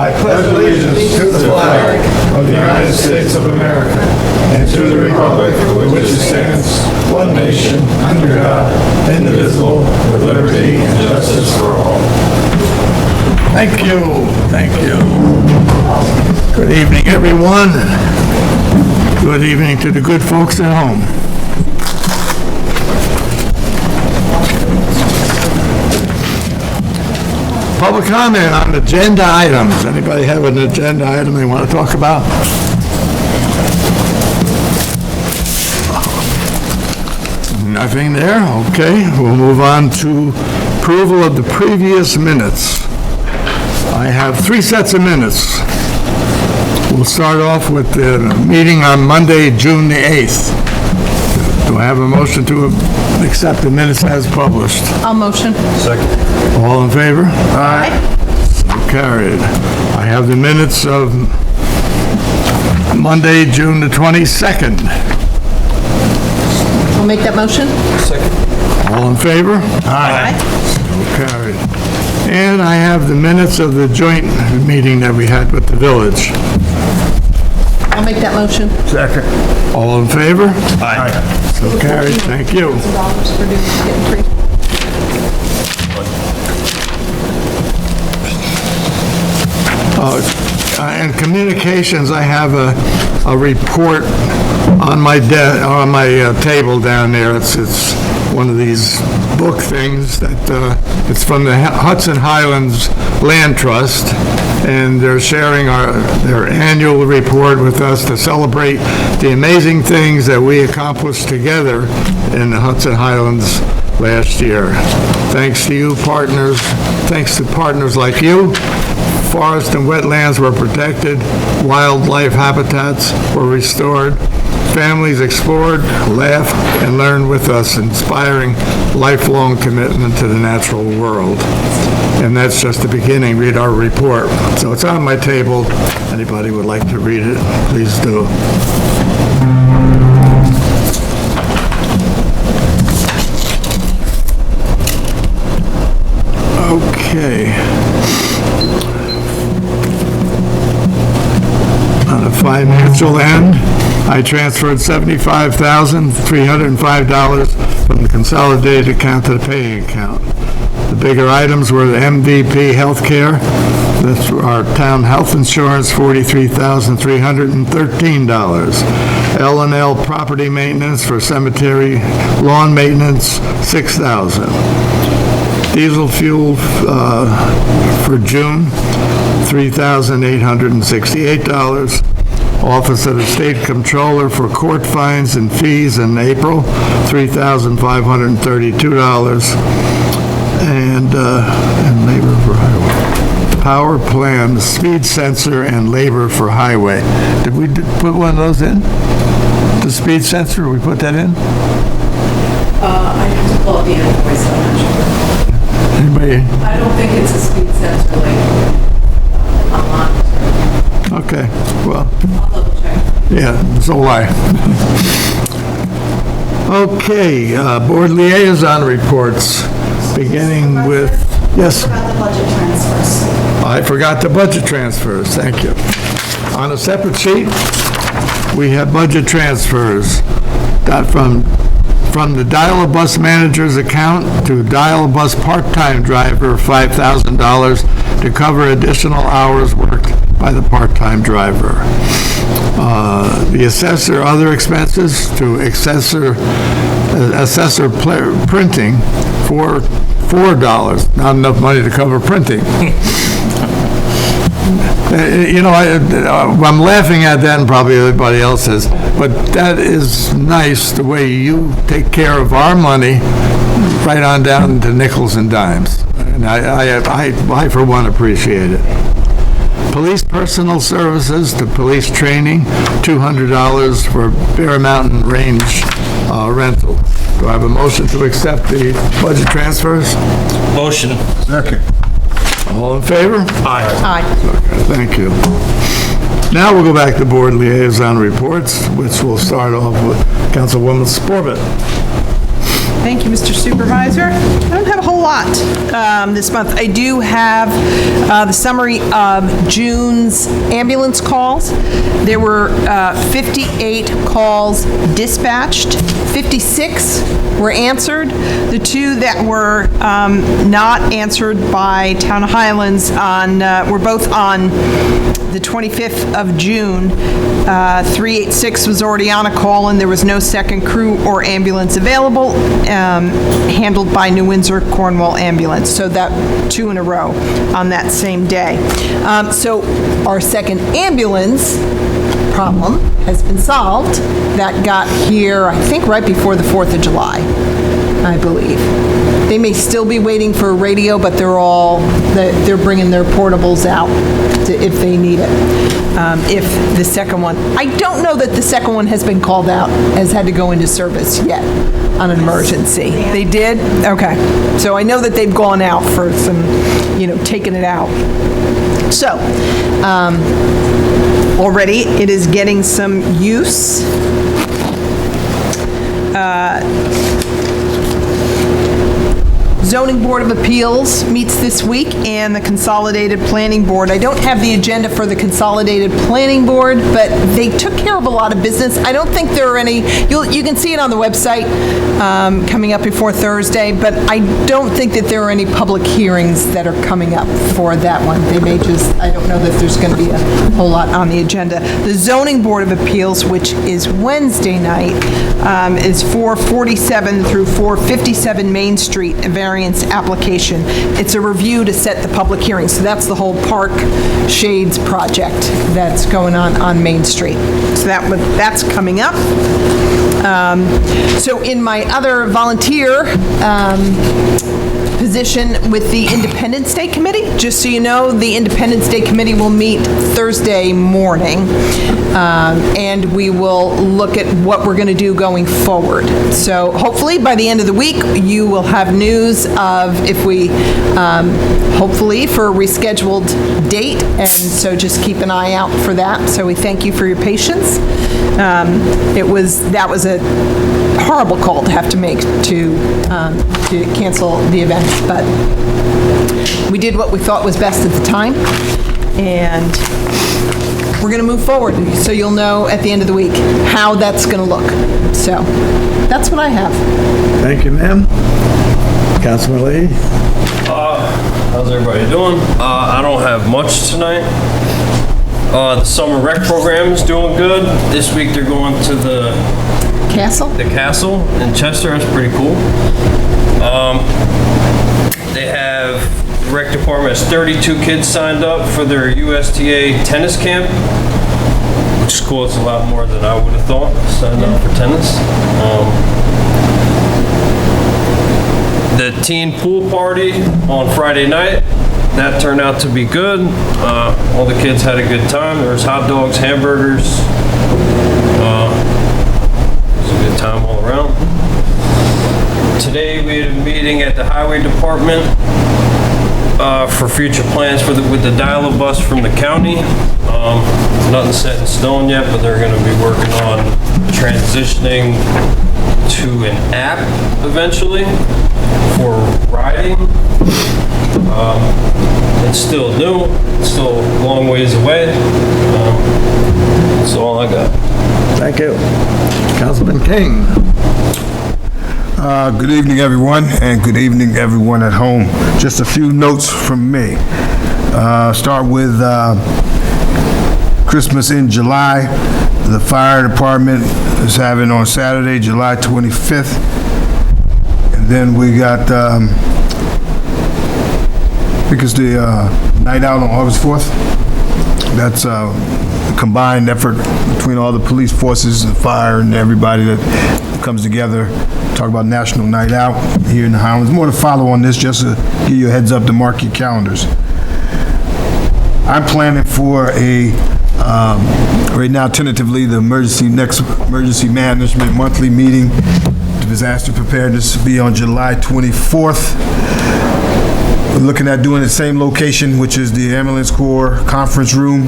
I pledge allegiance to the flag of the United States of America and to the republic for which it stands, one nation, under God, indivisible, with liberty and justice for all. Thank you. Thank you. Good evening, everyone. Good evening to the good folks at home. Public comment on agenda items. Anybody have an agenda item they want to talk about? Nothing there? Okay, we'll move on to approval of the previous minutes. I have 3 sets of minutes. We'll start off with the meeting on Monday, June the 8th. Do I have a motion to accept the minutes as published? I'll motion. Second. All in favor? Aye. So carried. I have the minutes of Monday, June the 22nd. I'll make that motion. Second. All in favor? Aye. So carried. And I have the minutes of the joint meeting that we had with the village. I'll make that motion. Second. All in favor? Aye. So carried. Thank you. $14 for getting free. And communications, I have a report on my table down there. It's one of these book things that it's from the Hudson Highlands Land Trust, and they're sharing their annual report with us to celebrate the amazing things that we accomplished together in the Hudson Highlands last year. Thanks to you partners, thanks to partners like you, forests and wetlands were protected, wildlife habitats were restored, families explored, laughed, and learned with us, inspiring lifelong commitment to the natural world. And that's just the beginning. Read our report. So it's on my table. Anybody would like to read it, please do. Okay. On the financial end, I transferred $75,305 from the consolidated account to the paying account. The bigger items were the MVP Healthcare, that's our town health insurance, $43,313. L&L Property Maintenance for cemetery lawn maintenance, $6,000. Diesel fuel for June, $3,868. Office of the State Comptroller for court fines and fees in April, $3,532. And labor for highway. Power plan, speed sensor, and labor for highway. Did we put one of those in? The speed sensor, we put that in? I have to pull up the invoice, I'm not sure. Anybody? I don't think it's a speed sensor like online. Okay, well, I'll double check. yeah, so will I. Okay, board liaison reports, beginning with, yes? About the budget transfers. I forgot the budget transfers, thank you. On a separate sheet, we have budget transfers that from the dial-a-bus manager's account to dial-a-bus part-time driver, $5,000 to cover additional hours worked by the part-time driver. The assessor other expenses to assessor printing for $4. Not enough money to cover printing. You know, I'm laughing at that, and probably everybody else is, but that is nice, the way you take care of our money, right on down to nickels and dimes. And I for one, appreciate it. Police personal services to police training, $200 for Bear Mountain Range rental. Do I have a motion to accept the budget transfers? Motion. Second. All in favor? Aye. Aye. Okay, thank you. Now we'll go back to board liaison reports, which will start off with Councilwoman Sporbat. Thank you, Mr. Supervisor. I don't have a whole lot this month. I do have the summary of June's ambulance calls. There were 58 calls dispatched, 56 were answered. The two that were not answered by Town of Highlands were both on the 25th of June. 386 was already on a call, and there was no second crew or ambulance available, handled by New Windsor Cornwall Ambulance. So that 2 in a row on that same day. So our second ambulance problem has been solved. That got here, I think, right before the 4th of July, I believe. They may still be waiting for a radio, but they're bringing their portables out if they need it. If the second one, I don't know that the second one has been called out, has had to go into service yet on an emergency. They did? Okay. So I know that they've gone out for some, taking it out. So, already it is getting some use. Zoning Board of Appeals meets this week, and the Consolidated Planning Board. I don't have the agenda for the Consolidated Planning Board, but they took care of a lot of business. I don't think there are any, you can see it on the website coming up before Thursday, but I don't think that there are any public hearings that are coming up for that one. They may just, I don't know that there's going to be a whole lot on the agenda. The Zoning Board of Appeals, which is Wednesday night, is 447 through 457 Main Street, a variance application. It's a review to set the public hearing. So that's the whole Park Shades project that's going on Main Street. So that's coming up. So in my other volunteer position with the Independence Day Committee, just so you know, the Independence Day Committee will meet Thursday morning, and we will look at what we're going to do going forward. So hopefully by the end of the week, you will have news of if we, hopefully for a rescheduled date, and so just keep an eye out for that. So we thank you for your patience. That was a horrible call to have to make to cancel the event, but we did what we thought was best at the time, and we're going to move forward. So you'll know at the end of the week how that's going to look. So that's what I have. Thank you, ma'am. Councilman Lee? How's everybody doing? I don't have much tonight. The summer rec program is doing good. This week they're going to the castle in Chester. That's pretty cool. They have, the rec department has 32 kids signed up for their USTA tennis camp, which is cool. It's a lot more than I would have thought signed up for tennis. The teen pool party on Friday night, that turned out to be good. All the kids had a good time. There was hot dogs, hamburgers. It was a good time all around. Today we had a meeting at the highway department for future plans with the dial-up bus from the county. Nothing set in stone yet, but they're going to be working on transitioning to an app eventually for riding. It's still new, it's still a long ways away. That's all I got. Thank you. Councilman King? Good evening, everyone, and good evening, everyone at home. Just a few notes from me. Start with Christmas in July. The fire department is having on Saturday, July 25th. And then we got, I think it's the night out on August 4th. That's a combined effort between all the police forces, the fire, and everybody that comes together. Talk about National Night Out here in the Highlands. More to follow on this, just to give you a heads up to mark your calendars. I'm planning for right now tentatively, the next emergency management monthly meeting, disaster preparedness, to be on July 24th. looking at doing the same location, which is the Ambulance Corps Conference Room.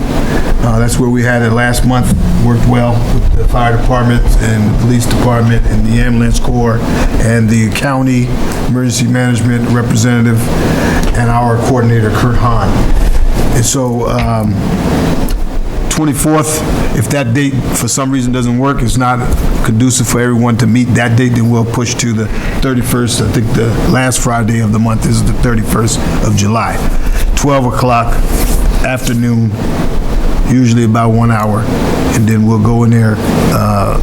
That's where we had it last month. Worked well with the fire department and the police department and the Ambulance Corps and the county emergency management representative and our coordinator, Kurt Hahn. And so, 24th, if that date for some reason doesn't work, it's not conducive for everyone to meet that date, then we'll push to the 31st. I think the last Friday of the month is the 31st of July. 12 o'clock afternoon, usually about 1 hour, and then we'll go in there.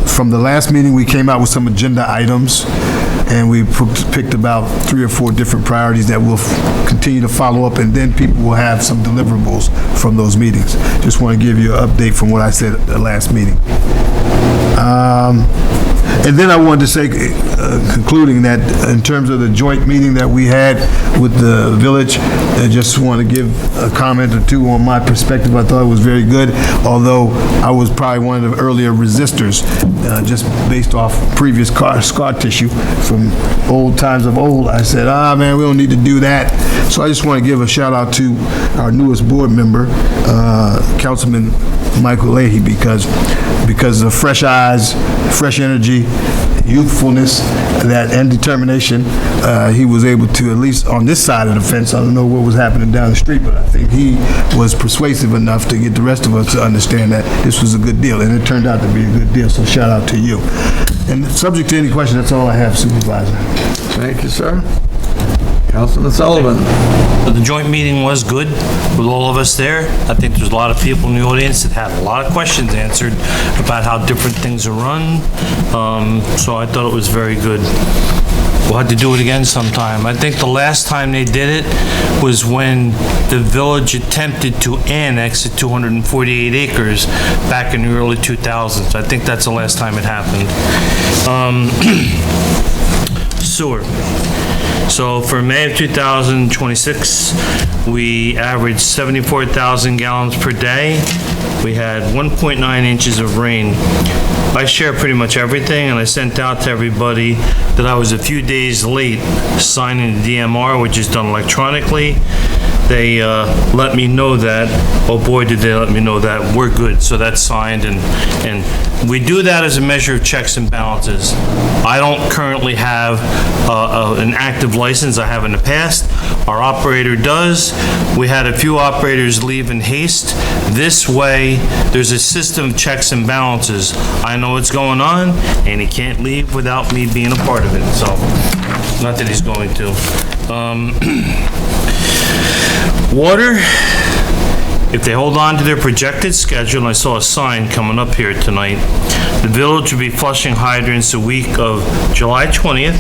From the last meeting, we came out with some agenda items, and we picked about 3 or 4 different priorities that we'll continue to follow up, and then people will have some deliverables from those meetings. Just want to give you an update from what I said at the last meeting. And then I wanted to say, concluding that in terms of the joint meeting that we had with the village, I just want to give a comment or two on my perspective. I thought it was very good, although I was probably one of the earlier resistors, just based off previous scar tissue from old times of old. I said, man, we don't need to do that. So I just want to give a shout out to our newest board member, Councilman Michael Leahy, because of fresh eyes, fresh energy, youthfulness, and determination, he was able to, at least on this side of the fence, I don't know what was happening down the street, but I think he was persuasive enough to get the rest of us to understand that this was a good deal, and it turned out to be a good deal, so shout out to you. And subject to any question, that's all I have, Supervisor. Thank you, sir. Councilman Sullivan. The joint meeting was good with all of us there. I think there's a lot of people in the audience that had a lot of questions answered about how different things are run. So I thought it was very good. We'll have to do it again sometime. I think the last time they did it was when the village attempted to annex the 248 acres back in the early 2000s. I think that's the last time it happened. Sewer. So for May of 2026, we averaged 74,000 gallons per day. We had 1.9 inches of rain. I share pretty much everything, and I sent out to everybody that I was a few days late signing the DMR, which is done electronically. They let me know that, oh boy, did they let me know that, we're good. So that's signed, and we do that as a measure of checks and balances. I don't currently have an active license. I have in the past. Our operator does. We had a few operators leave in haste. This way, there's a system of checks and balances. I know what's going on, and he can't leave without me being a part of it, so, not that he's going to. Water, if they hold on to their projected schedule, and I saw a sign coming up here tonight, the village will be flushing hydrants the week of July 20th,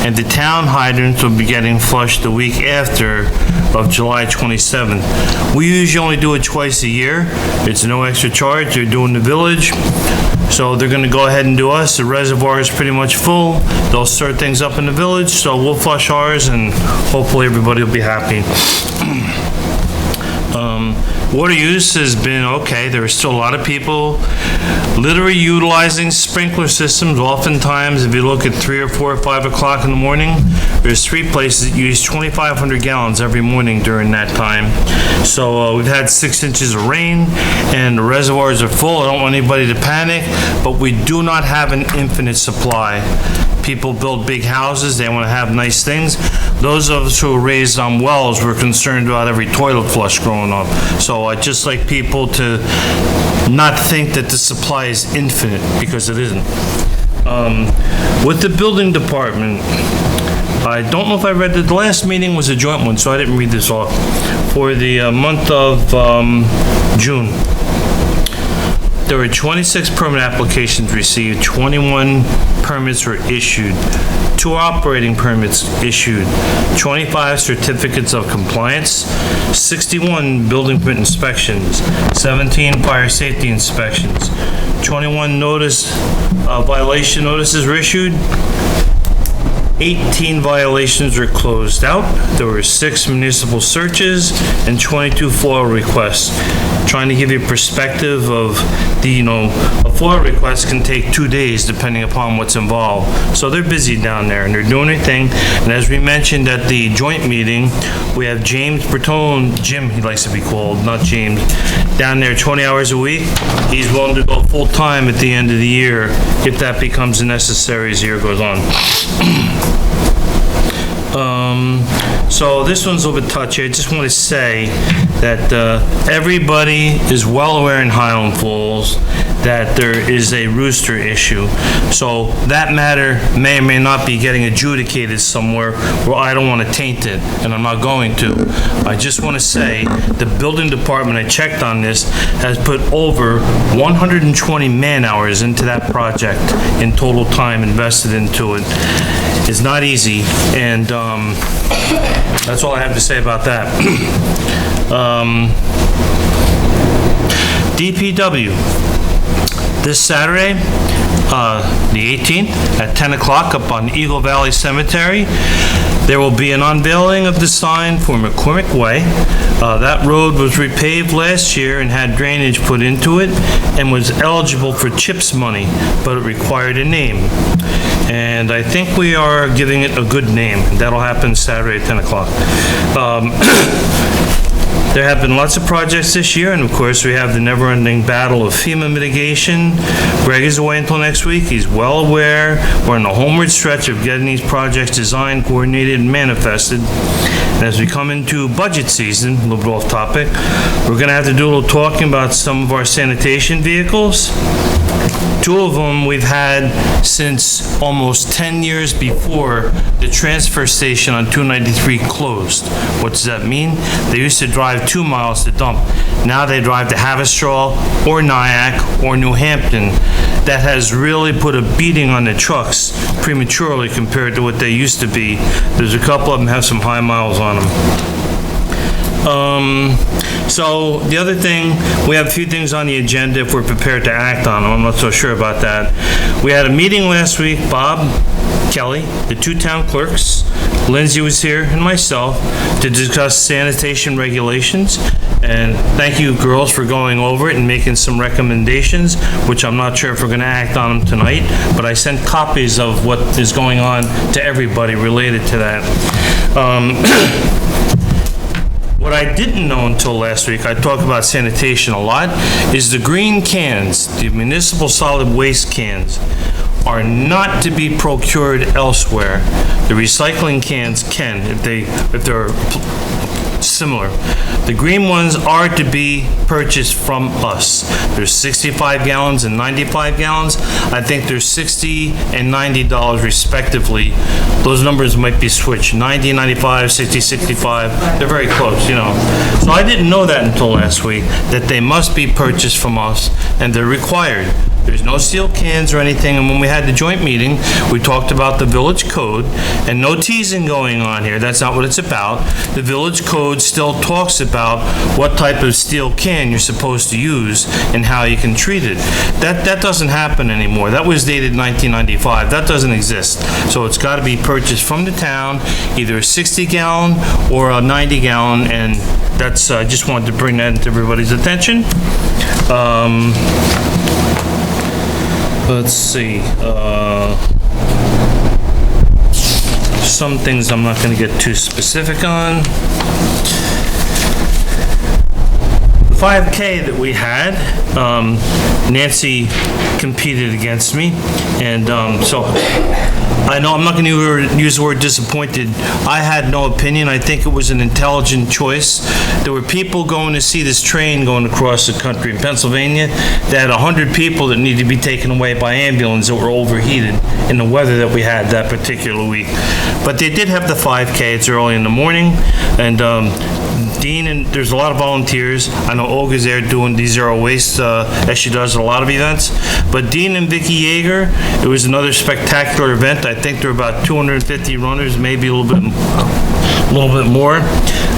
and the town hydrants will be getting flushed the week after of July 27th. We usually only do it twice a year. It's no extra charge. They're doing the village. So they're gonna go ahead and do us. The reservoir is pretty much full. They'll start things up in the village, so we'll flush ours, and hopefully everybody will be happy. Water use has been okay. There are still a lot of people literally utilizing sprinkler systems. Oftentimes, if you look at 3 or 4 or 5 o'clock in the morning, there's 3 places that use 2,500 gallons every morning during that time. So we've had 6 inches of rain, and the reservoirs are full. I don't want anybody to panic, but we do not have an infinite supply. People build big houses, they want to have nice things. Those of us who were raised on wells were concerned about every toilet flush growing up. So I just like people to not think that the supply is infinite, because it isn't. With the building department, I don't know if I read the last meeting was a joint one, so I didn't read this off. For the month of June, there were 26 permit applications received, 21 permits were issued, 2 operating permits issued, 25 certificates of compliance, 61 building permit inspections, 17 fire safety inspections, 21 violation notices were issued, 18 violations were closed out. There were 6 municipal searches and 22 FOIL requests. Trying to give you a perspective of a FOIL request can take 2 days depending upon what's involved. So they're busy down there and they're doing their thing. And as we mentioned at the joint meeting, we have James Bertone, Jim he likes to be called, not James, down there 20 hours a week. He's willing to go full-time at the end of the year if that becomes necessary as the year goes on. So this one's a little bit touchy. I just want to say that everybody is well aware in Highland Falls that there is a rooster issue. So that matter may or may not be getting adjudicated somewhere where I don't want to taint it, and I'm not going to. I just want to say the building department, I checked on this, has put over 120 man-hours into that project in total time invested into it. It's not easy, and that's all I have to say about that. DPW. This Saturday, the 18th, at 10 o'clock up on Eagle Valley Cemetery, there will be an unveiling of the sign for McCormick Way. That road was repaved last year and had drainage put into it and was eligible for CHIPS money, but it required a name. And I think we are giving it a good name. That'll happen Saturday at 10 o'clock. There have been lots of projects this year, and of course, we have the never-ending battle of FEMA mitigation. Greg is away until next week. He's well aware. We're in the homeward stretch of getting these projects designed, coordinated, and manifested. And as we come into budget season, a little bit off topic, we're gonna have to do a little talking about some of our sanitation vehicles. 2 of them we've had since almost 10 years before the transfer station on 293 closed. What does that mean? They used to drive 2 miles to dump. Now they drive to Haverstraw or Nyack or New Hampton. That has really put a beating on the trucks prematurely compared to what they used to be. There's a couple of them have some high miles on them. So the other thing, we have a few things on the agenda if we're prepared to act on them. I'm not so sure about that. We had a meeting last week, Bob, Kelly, the 2 town clerks, Lindsay was here, and myself, to discuss sanitation regulations. And thank you, girls, for going over it and making some recommendations, which I'm not sure if we're going to act on them tonight, but I sent copies of what is going on to everybody related to that. What I didn't know until last week, I talk about sanitation a lot, is the green cans, the municipal solid waste cans, are not to be procured elsewhere. The recycling cans can, if they're similar. The green ones are to be purchased from us. There's 65 gallons and 95 gallons. I think there's $60 and $90 respectively. Those numbers might be switched. 90, 95, 60, 65. They're very close, So I didn't know that until last week, that they must be purchased from us and they're required. There's no sealed cans or anything, and when we had the joint meeting, we talked about the village code, and no teasing going on here, that's not what it's about. The village code still talks about what type of steel can you're supposed to use and how you can treat it. That doesn't happen anymore. That was dated 1995. That doesn't exist. So it's got to be purchased from the town, either a 60-gallon or a 90-gallon, and that's, I just wanted to bring that into everybody's attention. Let's see, some things I'm not going to get too specific on. The 5K that we had, Nancy competed against me, and so I know I'm not going to use the word disappointed. I had no opinion. I think it was an intelligent choice. There were people going to see this train going across the country in Pennsylvania. They had 100 people that needed to be taken away by ambulance that were overheated in the weather that we had that particular week. But they did have the 5K. It's early in the morning, and Dean, and there's a lot of volunteers. I know Olga's there doing the zero waste, as she does at a lot of events. But Dean and Vicky Yeager, it was another spectacular event. I think there were about 250 runners, maybe a little bit more.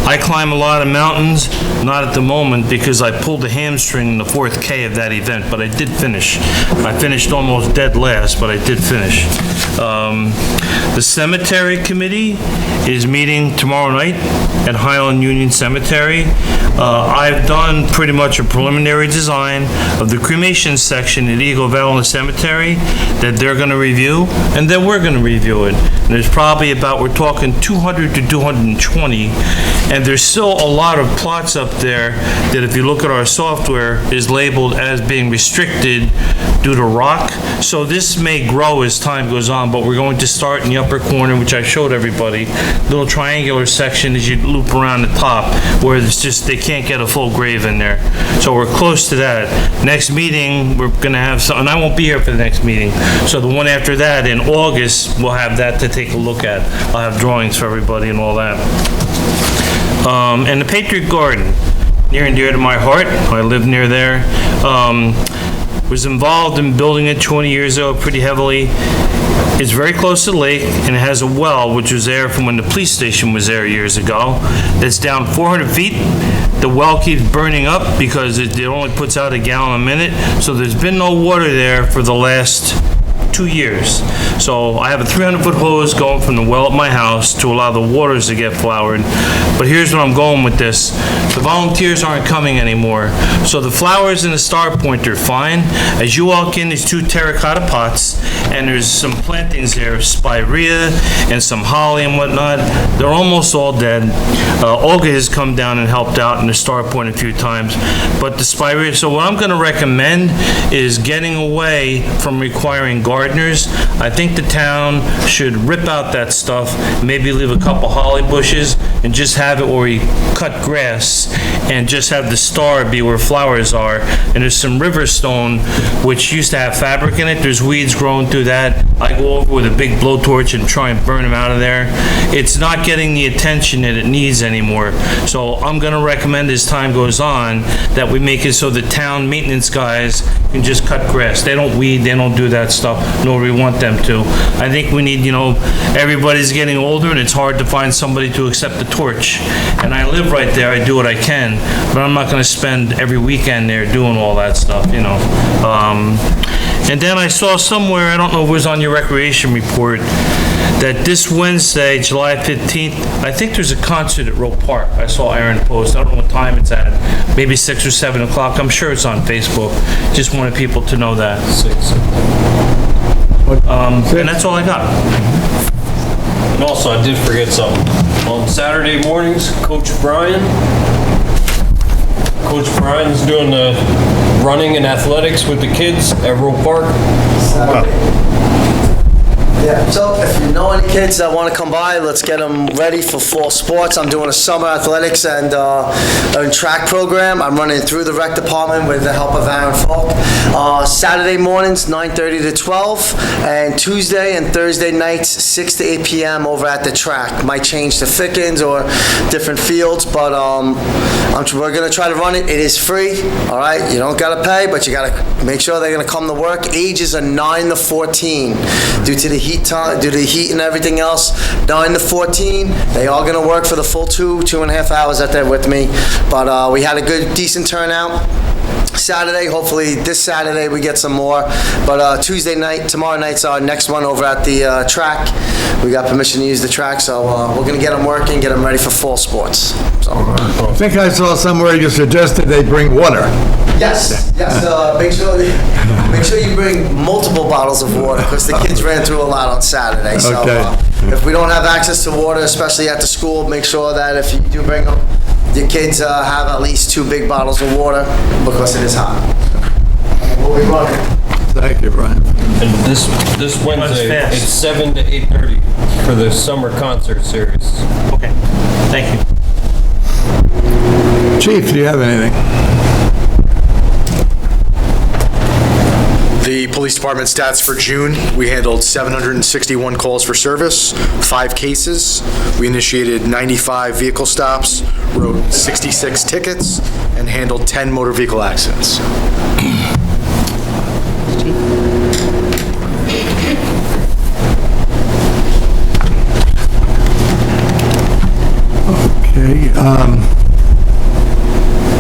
I climb a lot of mountains, not at the moment because I pulled a hamstring in the 4th K of that event, but I did finish. I finished almost dead last, but I did finish. The cemetery committee is meeting tomorrow night at Highland Union Cemetery. I've done pretty much a preliminary design of the cremation section at Eagle Valley Cemetery that they're going to review, and then we're going to review it. And there's probably about, we're talking 200 to 220, and there's still a lot of plots up there that if you look at our software is labeled as being restricted due to rock. So this may grow as time goes on, but we're going to start in the upper corner, which I showed everybody, little triangular section as you loop around the top, where it's just, they can't get a full grave in there. So we're close to that. Next meeting, we're gonna have some, and I won't be here for the next meeting. So the one after that, in August, we'll have that to take a look at. I'll have drawings for everybody and all that. And the Patriot Garden, near and dear to my heart. I live near there. Was involved in building it 20 years ago pretty heavily. It's very close to the lake, and it has a well, which was there from when the police station was there years ago, that's down 400 feet. The well keeps burning up because it only puts out a gallon a minute, so there's been no water there for the last 2 years. So I have a 300-foot hose going from the well at my house to allow the waters to get flowered. But here's where I'm going with this. The volunteers aren't coming anymore. So the flowers in the star point are fine. As you walk in, there's 2 terracotta pots, and there's some plantings there, spirea and some holly and whatnot. They're almost all dead. Olga has come down and helped out in the star point a few times. But the spirea, so what I'm going to recommend is getting away from requiring gardeners. I think the town should rip out that stuff, maybe leave a couple holly bushes, and just have it where we cut grass, and just have the star be where flowers are. And there's some river stone, which used to have fabric in it. There's weeds growing through that. I go over with a big blowtorch and try and burn them out of there. It's not getting the attention that it needs anymore. So I'm going to recommend as time goes on that we make it so the town maintenance guys can just cut grass. They don't weed, they don't do that stuff, nor we want them to. I think we need, everybody's getting older and it's hard to find somebody to accept the torch. And I live right there, I do what I can, but I'm not gonna spend every weekend there doing all that stuff, And then I saw somewhere, I don't know if it was on your recreation report, that this Wednesday, July 15th, I think there's a concert at Roe Park. I saw Aaron post. I don't know what time it's at. Maybe 6 or 7 o'clock. I'm sure it's on Facebook. Just wanted people to know that. 6. And that's all I got. And also, I did forget something. On Saturday mornings, Coach Brian's doing the running and athletics with the kids at Roe Park. Yeah, so if you know any kids that want to come by, let's get them ready for fall sports. I'm doing a summer athletics and track program. I'm running through the rec department with the help of Aaron Falk. Saturday mornings, 9:30 to 12, and Tuesday and Thursday nights, 6 to 8 p.m. over at the track. Might change to Fickens or different fields, but we're going to try to run it. It is free, all right? You don't got to pay, but you got to make sure they're going to come to work. Ages are 9 to 14 due to the heat and everything else. 9 to 14, they are going to work for the full 2.5 hours that they're with me. But we had a good, decent turnout. Saturday, hopefully this Saturday we get some more. But Tuesday night, tomorrow night's our next one over at the track. We got permission to use the track, so we're going to get them working, get them ready for fall sports. So. I think I saw somewhere you suggested they bring water. Yes. Make sure you bring multiple bottles of water because the kids ran through a lot on Saturday. So Okay. If we don't have access to water, especially at the school, make sure that if you do bring them, your kids have at least 2 big bottles of water because it is hot. We'll be running. Thank you, Brian. And this Wednesday, fast. it's 7 to 8:30 for the summer concert series. Okay, thank you. Chief, do you have anything? The police department stats for June, we handled 761 calls for service, 5 cases. We initiated 95 vehicle stops, wrote 66 tickets, and handled 10 motor vehicle accidents. Okay,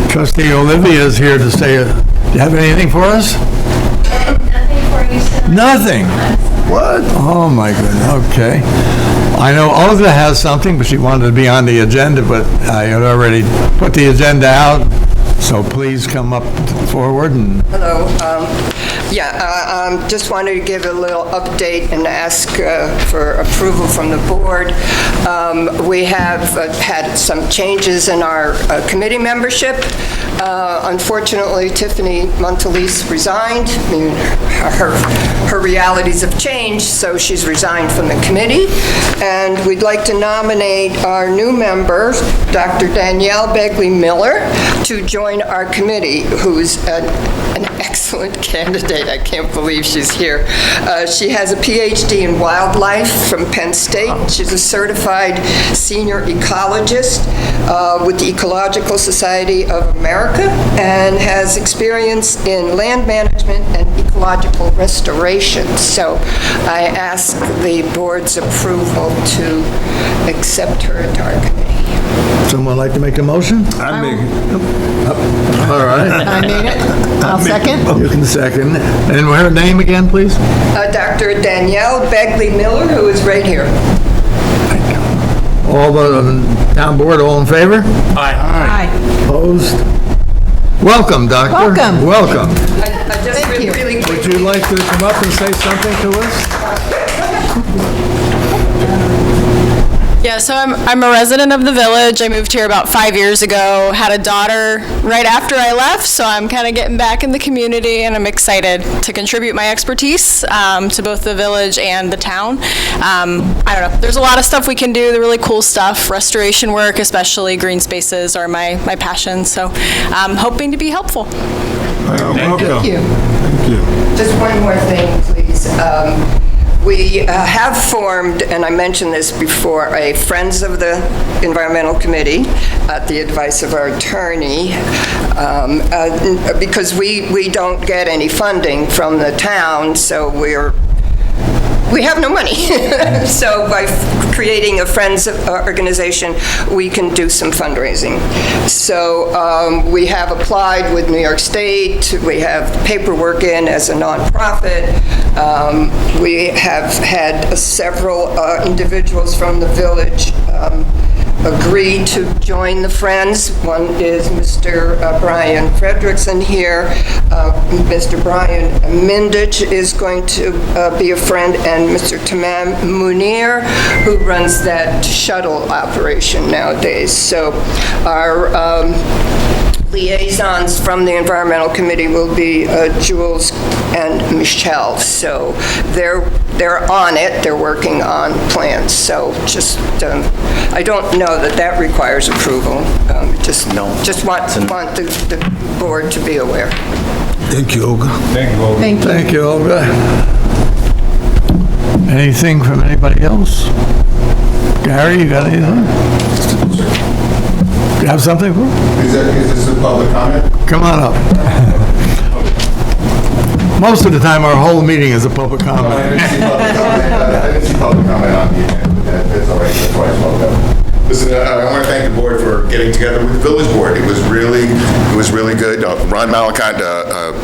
Trustee Olivia is here to say, do you have anything for us? Nothing for you tonight. Nothing? What? Oh, my goodness, okay. I know Olga has something, but she wanted to be on the agenda, but I had already put the agenda out, so please come up forward and... Hello. Just wanted to give a little update and ask for approval from the board. We have had some changes in our committee membership. Unfortunately, Tiffany Montalese resigned. I mean, her realities have changed, so she's resigned from the committee. And we'd like to nominate our new member, Dr. Danielle Begley-Miller, to join our committee, who's an excellent candidate. I can't believe she's here. She has a PhD in wildlife from Penn State. She's a certified senior ecologist with the Ecological Society of America and has experience in land management and ecological restoration. So I ask the board's approval to accept her into our committee. Someone like to make a motion? I make it. All right. I made it. I'll second. You can second. And her name again, please? Dr. Danielle Begley-Miller, who is right here. All the town board, all in favor? Aye. Opposed? Welcome, Doctor. Welcome. Welcome. I just really Would you like to come up and say something to us? Yeah, so I'm a resident of the village. I moved here about 5 years ago, had a daughter right after I left, so I'm kind of getting back in the community, and I'm excited to contribute my expertise to both the village and the town. I don't know, there's a lot of stuff we can do, the really cool stuff, restoration work, especially green spaces are my passion, so I'm hoping to be helpful. Welcome. Thank you. Thank you. Just one more thing, please. We have formed, and I mentioned this before, a Friends of the Environmental Committee at the advice of our attorney, because we don't get any funding from the town, so we have no money. So by creating a Friends organization, we can do some fundraising. So we have applied with New York State. We have paperwork in as a nonprofit. We have had several individuals from the village agreed to join the Friends. One is Mr. Brian Frederickson here. Mr. Brian Mindich is going to be a friend, and Mr. Tamam Munir, who runs that shuttle operation nowadays. So our liaisons from the Environmental Committee will be Jules and Michelle. So they're on it. They're working on plans. So just, I don't know that requires approval. Just want the board to be aware. Thank you, Olga. Thank you. Thank you, Olga. Anything from anybody else? Gary, you got anything? You have something for? Is this a public comment? Come on up. Most of the time, our whole meeting is a public comment. I didn't see public comment on the agenda, but that's all right, that's why I spoke up. Listen, I want to thank the board for getting together with the village board. It was really good. Ron Malakant,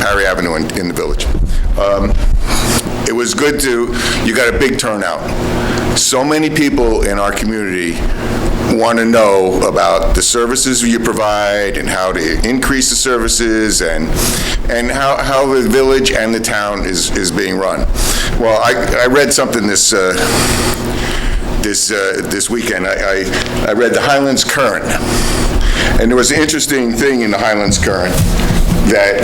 Parry Avenue in the village. It was good you got a big turnout. So many people in our community want to know about the services you provide and how to increase the services and how the village and the town is being run. Well, I read something this weekend. I read the Highlands Current, and there was an interesting thing in the Highlands Current that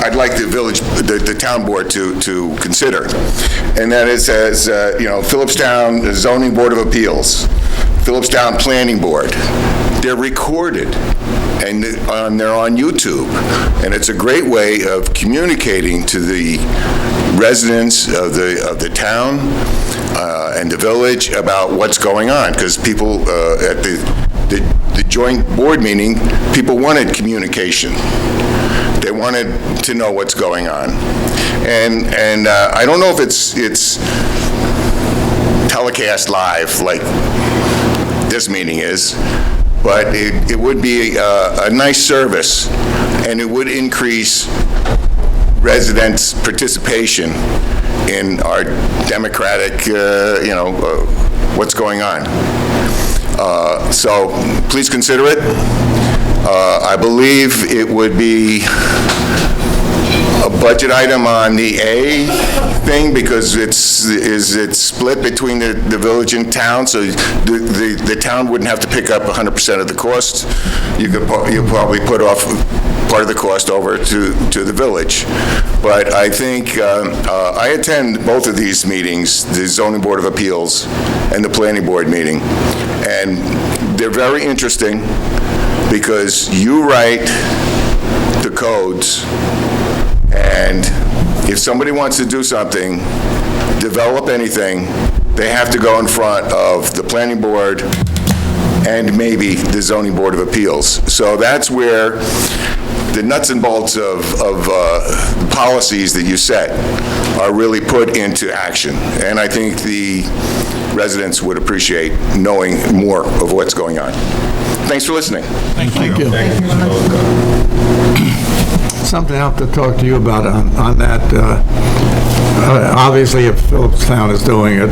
I'd like the town board to consider, and that is as Phillipstown Zoning Board of Appeals, Phillipstown Planning Board, they're recorded and they're on YouTube, and it's a great way of communicating to the residents of the town and the village about what's going on, because people at the joint board meeting, people wanted communication. They wanted to know what's going on, and I don't know if it's telecast live like this meeting is, but it would be a nice service, and it would increase residents' participation in our democratic, what's going on. So please consider it. I believe it would be a budget item on the A thing because it's split between the village and town, so the town wouldn't have to pick up 100% of the cost. You'll probably put off part of the cost over to the village. But I think I attend both of these meetings, the Zoning Board of Appeals and the Planning Board meeting, and they're very interesting because you write the codes, and if somebody wants to do something, develop anything, they have to go in front of the Planning Board and maybe the Zoning Board of Appeals. So that's where the nuts and bolts of policies that you set are really put into action. And I think the residents would appreciate knowing more of what's going on. Thanks for listening. Thank you. Something I have to talk to you about on that. Obviously, if Phillipstown is doing it,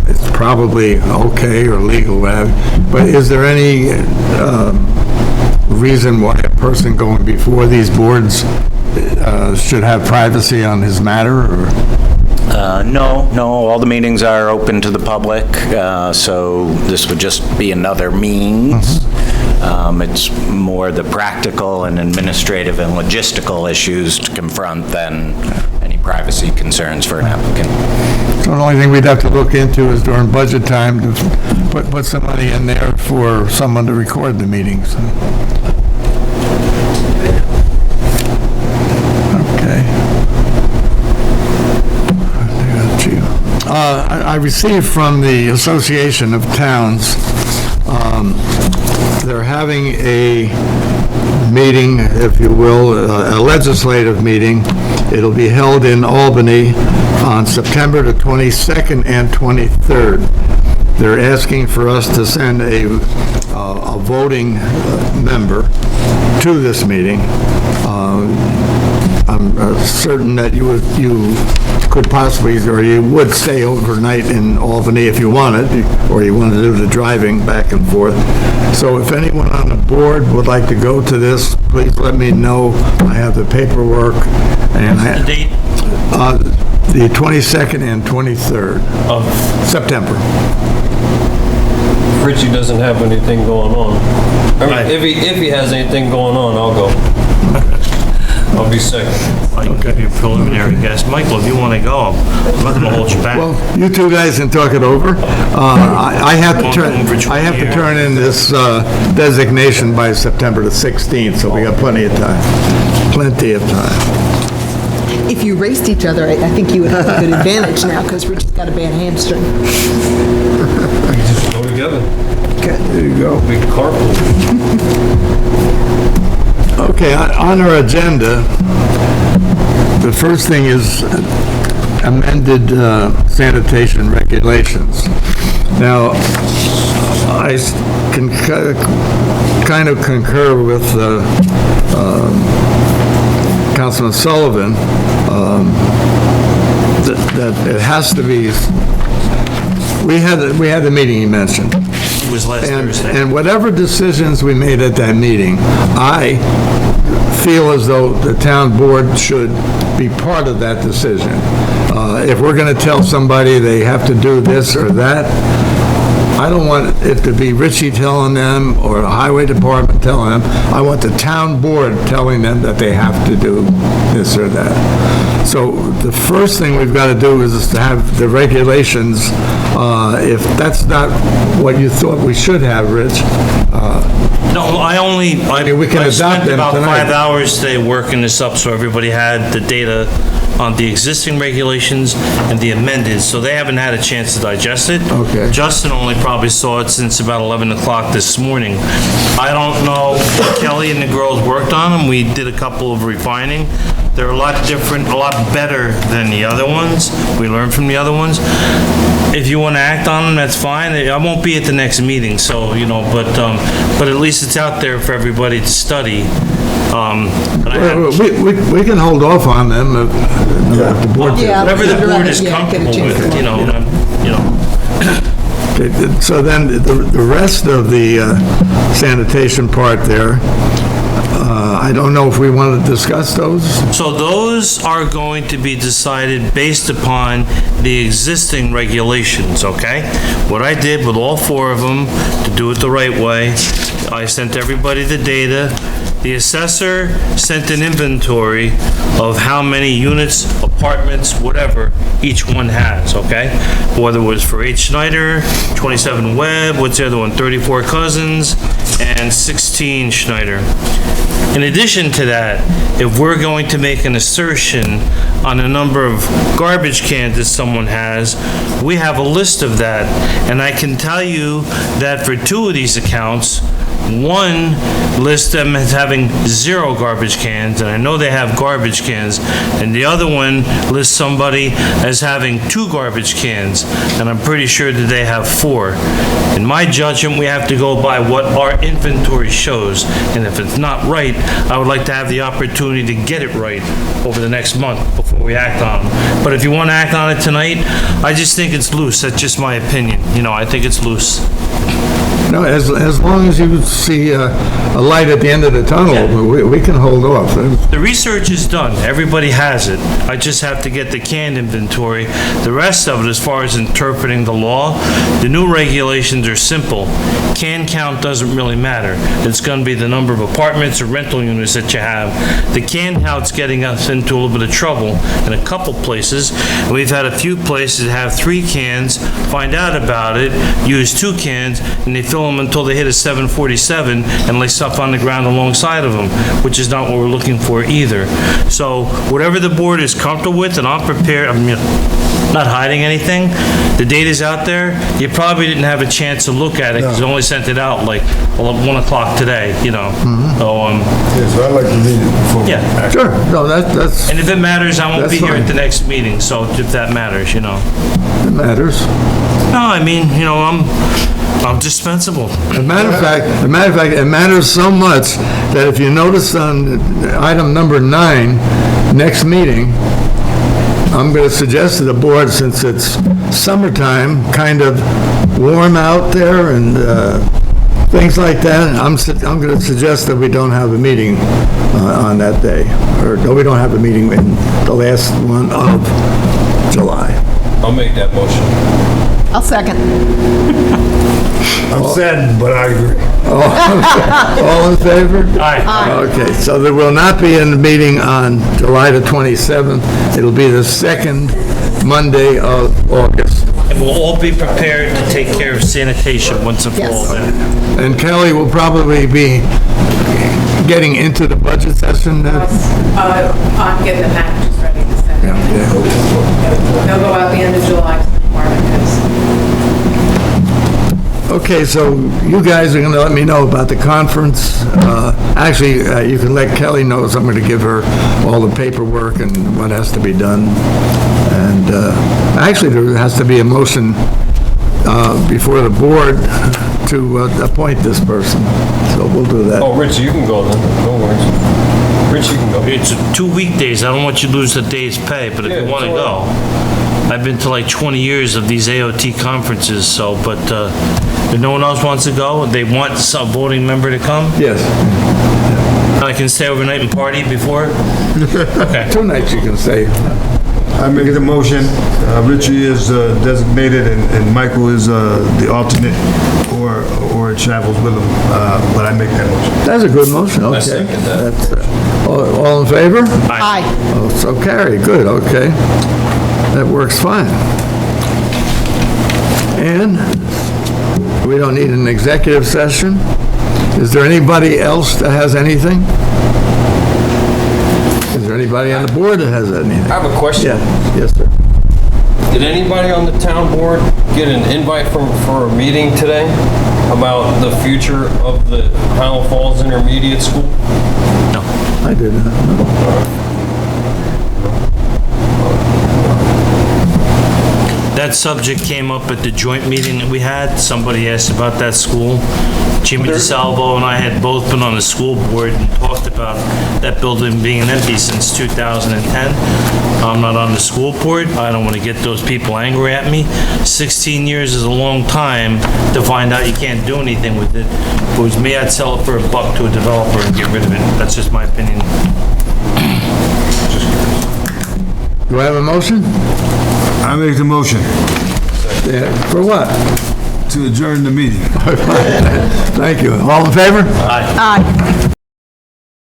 it's probably okay or legal, but is there any reason why a person going before these boards should have privacy on his matter? Or? No, all the meetings are open to the public, so this would just be another means. It's more the practical and administrative and logistical issues to confront than any privacy concerns for an applicant. So the only thing we'd have to look into is during budget time to put some money in there for someone to record the meetings. Okay. I received from the Association of Towns, they're having a meeting, if you will, a legislative meeting. It'll be held in Albany on September the 22nd and 23rd. They're asking for us to send a voting member to this meeting. I'm certain that you could possibly, or you would stay overnight in Albany if you wanted, or you want to do the driving back and forth. So if anyone on the board would like to go to this, please let me know. I have the paperwork. And What's the date? The 22nd and 23rd of September. Richie doesn't have anything going on. I mean, if he has anything going on, I'll go. I'll be sick. I can give you a preliminary guess. Michael, if you want to go, I'm not going to hold you back. Well, you two guys can talk it over. I have to turn in this designation by September the 16th, so we got plenty of time. Plenty of time. If you raced each other, I think you would have a good advantage now, because Richard's got a bad hamstring. Go together. There you go. Big carpool. Okay, on our agenda, the first thing is amended sanitation regulations. Now, I can kind of concur with Councilman Sullivan that it has to be. We had the meeting you mentioned. It was last Thursday. And whatever decisions we made at that meeting, I feel as though the town board should be part of that decision. If we're going to tell somebody they have to do this or that, I don't want it to be Richie telling them or the highway department telling them. I want the town board telling them that they have to do this or that. So the first thing we've got to do is to have the regulations. If that's not what you thought we should have, Rich, No, we can I adopt spent them about tonight. 5 hours today working this up so everybody had the data on the existing regulations and the amended, so they haven't had a chance to digest it. Okay. Justin only probably saw it since about 11 o'clock this morning. I don't know, Kelly and the girls worked on them, we did a couple of refining. They're a lot different, a lot better than the other ones. We learned from the other ones. If you want to act on them, that's fine. I won't be at the next meeting, so, but at least it's out there for everybody to study. We can hold off on them if the board. Whatever the board is comfortable with, Okay, so then the rest of the sanitation part there, I don't know if we want to discuss those. So those are going to be decided based upon the existing regulations, okay? What I did with all 4 of them, to do it the right way, I sent everybody the data. The assessor sent an inventory of how many units, apartments, whatever, each one has, okay? Whether it was for H. Schneider, 27 Webb, what's the other one, 34 Cousins, and 16 Schneider. In addition to that, if we're going to make an assertion on the number of garbage cans that someone has, we have a list of that. And I can tell you that for 2 of these accounts, one lists them as having 0 garbage cans, and I know they have garbage cans, and the other one lists somebody as having 2 garbage cans, and I'm pretty sure that they have 4. In my judgment, we have to go by what our inventory shows, and if it's not right, I would like to have the opportunity to get it right over the next month before we act on them. But if you want to act on it tonight, I just think it's loose. That's just my opinion. I think it's loose. No, as long as you see a light at the end of the tunnel, we can hold off. The research is done. Everybody has it. I just have to get the canned inventory. The rest of it, as far as interpreting the law, the new regulations are simple. Can count doesn't really matter. It's going to be the number of apartments or rental units that you have. The can count's getting us into a little bit of trouble in a couple places. We've had a few places that have 3 cans, find out about it, use 2 cans, and they fill them until they hit a 747 and lay stuff on the ground alongside of them, which is not what we're looking for either. So whatever the board is comfortable with, and I'm prepared, I'm not hiding anything. The data's out there. You probably didn't have a chance to look at it because I only sent it out like 1 o'clock today, So, So I'd like to read it before. Yeah. Sure, no, that's, And if it matters, I won't That's be here fine. at the next meeting, so if that matters, it matters. No, I mean, I'm dispensable. As a matter of fact, it matters so much that if you notice on item number 9, next meeting, I'm going to suggest to the board, since it's summertime, kind of warm out there and things like that, I'm going to suggest that we don't have a meeting on that day. Or, no, we don't have a meeting in the last one of July. I'll make that motion. I'll second. I'm saddened, but I agree. All in favor? Aye. Okay, so there will not be a meeting on July the 27th. It'll be the second Monday of August. And we'll all be prepared to take care of sanitation once and for all then. And Kelly will probably be getting into the budget session then? I'm getting the packages ready to send. They'll go out the end of July to the department heads. Okay, so you guys are going to let me know about the conference. Actually, you can let Kelly know, so I'm going to give her all the paperwork and what has to be done. And actually, there has to be a motion before the board to appoint this person. So we'll do that. Oh, Rich, you can go then. No worries. Rich, you can go. It's 2 weekdays. I don't want you to lose a day's pay, but if Yeah, you want to it's all go. I've been to like 20 years of these AOT conferences, so, but if no one else wants to go, they want some voting member to come, Yes, I can stay overnight and party before? Okay. 2 nights you can say. I make the motion. Richie is designated and Michael is the alternate or travels with him. But I make that motion. That's a good motion, okay. I second that. That's, all in favor? Aye. Oh, so carried, good, okay. That works fine. And we don't need an executive session. Is there anybody else that has anything? Is there anybody on the board that has anything? I have a question. Yeah, yes, sir. Did anybody on the town board get an invite for a meeting today about the future of the Highland Falls Intermediate School? No. I did not know. That subject came up at the joint meeting that we had. Somebody asked about that school. Jimmy DeSalvo and I had both been on the school board and talked about that building being empty since 2010. I'm not on the school board. I don't want to get those people angry at me. 16 years is a long time to find out you can't do anything with it. If it was me, I'd sell it for $1 to a developer and get rid of it. That's just my opinion. Do I have a motion? I make the motion Yeah, for what? to adjourn the meeting. Thank you. All in favor? Aye.